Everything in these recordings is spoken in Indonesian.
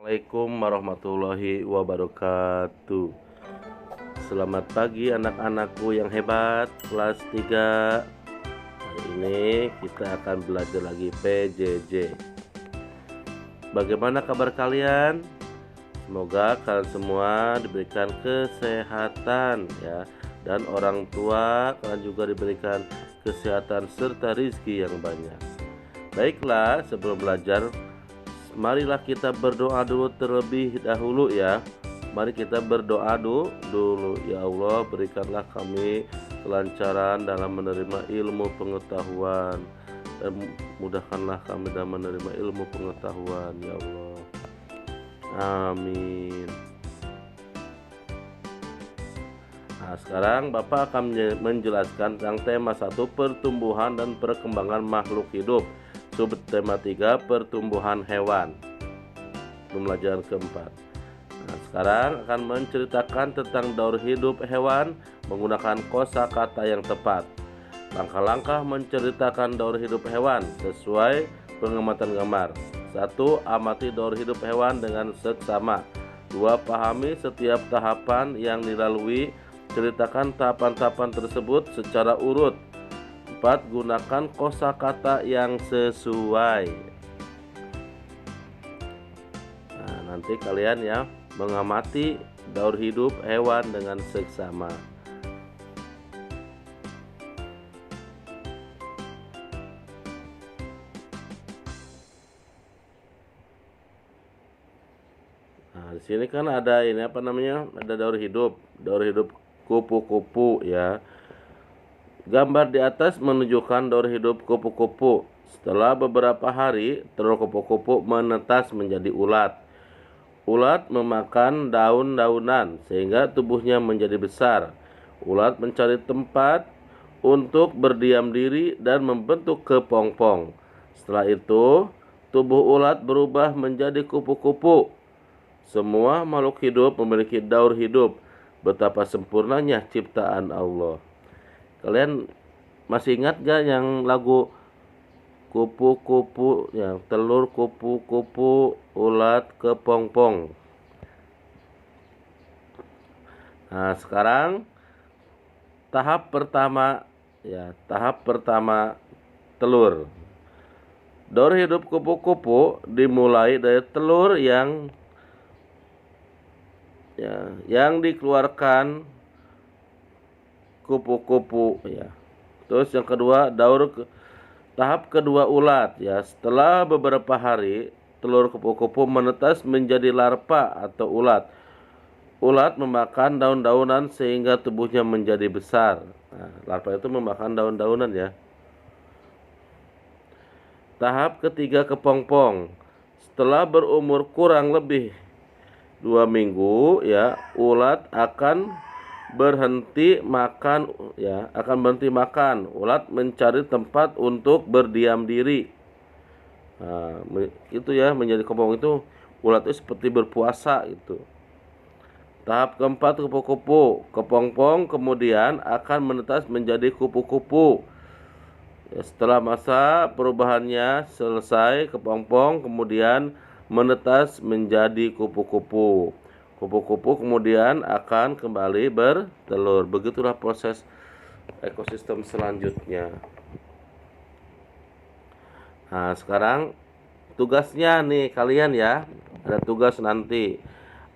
Assalamualaikum warahmatullahi wabarakatuh. Selamat pagi anak-anakku yang hebat kelas 3. Hari ini kita akan belajar lagi PJJ. Bagaimana kabar kalian? Semoga kalian semua diberikan kesehatan ya, dan orang tua kalian juga diberikan kesehatan serta rizki yang banyak. Baiklah, sebelum belajar, marilah kita berdoa dulu terlebih dahulu ya. Mari kita berdoa dulu. Ya Allah, berikanlah kami kelancaran dalam menerima ilmu pengetahuan, dan mudahkanlah kami dalam menerima ilmu pengetahuan ya Allah. Amin. Nah, sekarang Bapak akan menjelaskan tentang tema 1, pertumbuhan dan perkembangan makhluk hidup. Subtema 3, pertumbuhan hewan. Pembelajaran keempat. Nah, sekarang akan menceritakan tentang daur hidup hewan menggunakan kosakata yang tepat. Langkah-langkah menceritakan daur hidup hewan sesuai pengamatan gambar. 1. Amati daur hidup hewan dengan seksama. 2. Pahami setiap tahapan yang dilalui. Ceritakan tahapan-tahapan tersebut secara urut. 4. Gunakan kosakata yang sesuai. Nah, nanti kalian ya mengamati daur hidup hewan dengan seksama. Nah, di sini kan ada ini apa namanya? Ada daur hidup kupu-kupu ya. Gambar di atas menunjukkan daur hidup kupu-kupu. Setelah beberapa hari, telur kupu-kupu menetas menjadi ulat. Ulat memakan daun-daunan sehingga tubuhnya menjadi besar. Ulat mencari tempat untuk berdiam diri dan membentuk kepompong. Setelah itu, tubuh ulat berubah menjadi kupu-kupu. Semua makhluk hidup memiliki daur hidup. Betapa sempurnanya ciptaan Allah. Kalian masih ingat gak yang lagu kupu-kupu, yang telur kupu-kupu, ulat kepompong? Nah, sekarang tahap pertama ya, tahap pertama telur. Daur hidup kupu-kupu dimulai dari telur yang dikeluarkan kupu-kupu ya. Terus yang kedua, tahap kedua ulat ya. Setelah beberapa hari, telur kupu-kupu menetas menjadi larva atau ulat. Ulat memakan daun-daunan sehingga tubuhnya menjadi besar. Nah, larva itu memakan daun-daunan ya. Tahap ketiga, kepompong. Setelah berumur kurang lebih 2 minggu ya, ulat akan berhenti makan. Ulat mencari tempat untuk berdiam diri. Nah, itu ya, menjadi kepompong itu ulat itu seperti berpuasa itu. Tahap keempat, kupu-kupu. Kepompong kemudian akan menetas menjadi kupu-kupu. Ya, setelah masa perubahannya selesai, kepompong kemudian menetas menjadi kupu-kupu. Kupu-kupu kemudian akan kembali bertelur. Begitulah proses ekosistem selanjutnya. Nah, sekarang tugasnya nih kalian ya. Ada tugas nanti.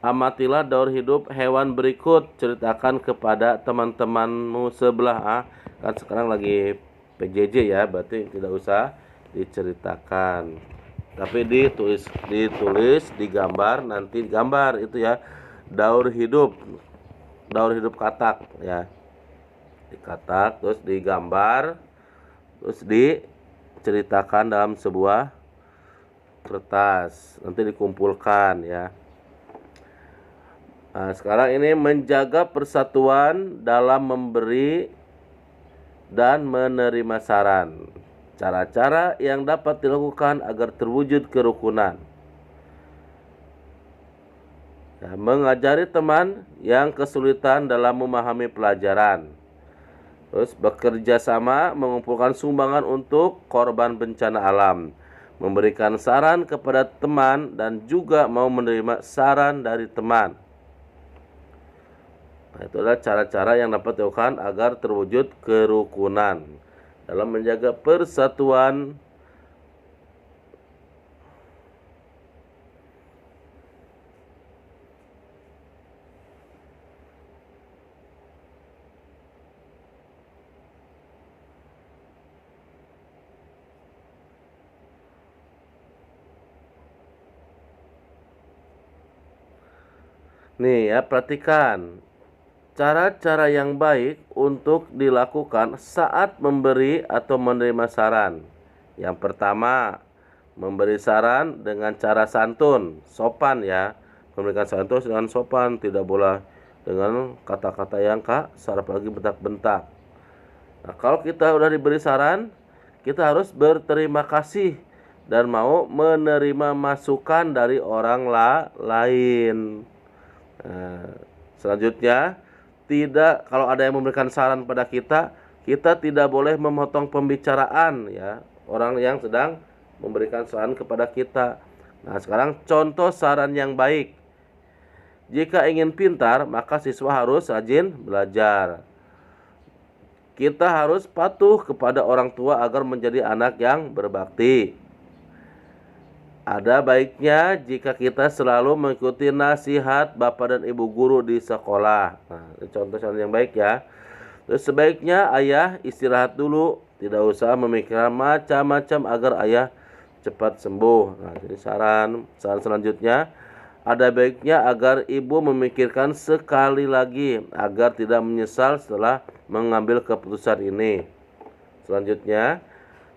Amatilah daur hidup hewan berikut. Ceritakan kepada teman-temanmu sebelah. Kan sekarang lagi PJJ ya, berarti tidak usah diceritakan. Tapi ditulis, digambar, nanti gambar itu ya, daur hidup katak ya, dikatak, terus digambar, terus diceritakan dalam sebuah kertas, nanti dikumpulkan ya. Nah, sekarang ini menjaga persatuan dalam memberi dan menerima saran. Cara-cara yang dapat dilakukan agar terwujud kerukunan. Ya, mengajari teman yang kesulitan dalam memahami pelajaran. Terus bekerja sama mengumpulkan sumbangan untuk korban bencana alam. memberikan saran kepada teman, dan juga mau menerima saran dari teman. Nah, itu adalah cara-cara yang dapat dilakukan agar terwujud kerukunan dalam menjaga persatuan. Nih ya, perhatikan cara-cara yang baik untuk dilakukan saat memberi atau menerima saran. Yang pertama, memberi saran dengan cara santun, sopan ya. Memberikan saran itu dengan sopan, tidak boleh dengan kata-kata yang kasar, apalagi bentak-bentak. Nah, kalau kita udah diberi saran, kita harus berterima kasih dan mau menerima masukan dari orang lain. Nah, selanjutnya, kalau ada yang memberikan saran pada kita, kita tidak boleh memotong pembicaraan ya orang yang sedang memberikan saran kepada kita. Nah, sekarang contoh saran yang baik. Jika ingin pintar, maka siswa harus rajin belajar. Kita harus patuh kepada orang tua agar menjadi anak yang berbakti. Ada baiknya jika kita selalu mengikuti nasihat bapak dan ibu guru di sekolah. Nah, ini contoh saran yang baik ya. Terus sebaiknya ayah istirahat dulu, tidak usah memikirkan macam-macam agar ayah cepat sembuh. Nah, ini saran selanjutnya. Ada baiknya agar ibu memikirkan sekali lagi agar tidak menyesal setelah mengambil keputusan ini. Selanjutnya,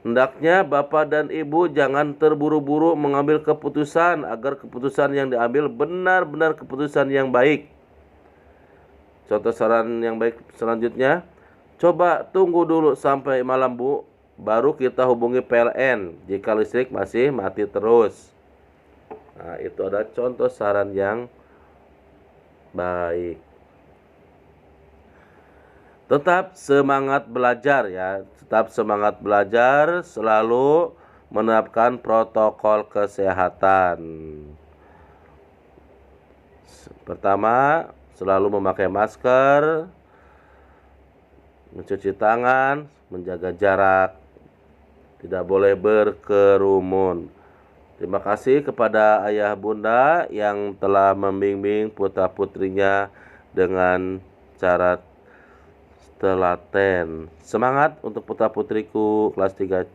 hendaknya bapak dan ibu jangan terburu-buru mengambil keputusan agar keputusan yang diambil benar-benar keputusan yang baik. Contoh saran yang baik selanjutnya, coba tunggu dulu sampai malam Bu, baru kita hubungi PLN jika listrik masih mati terus. Nah, itu ada contoh saran yang baik. Tetap semangat belajar ya, tetap semangat belajar, selalu menerapkan protokol kesehatan. Pertama, selalu memakai masker, mencuci tangan, menjaga jarak, tidak boleh berkerumun. Terima kasih kepada ayah bunda yang telah membimbing putra-putrinya dengan cara telaten. Semangat untuk putra-putriku kelas 3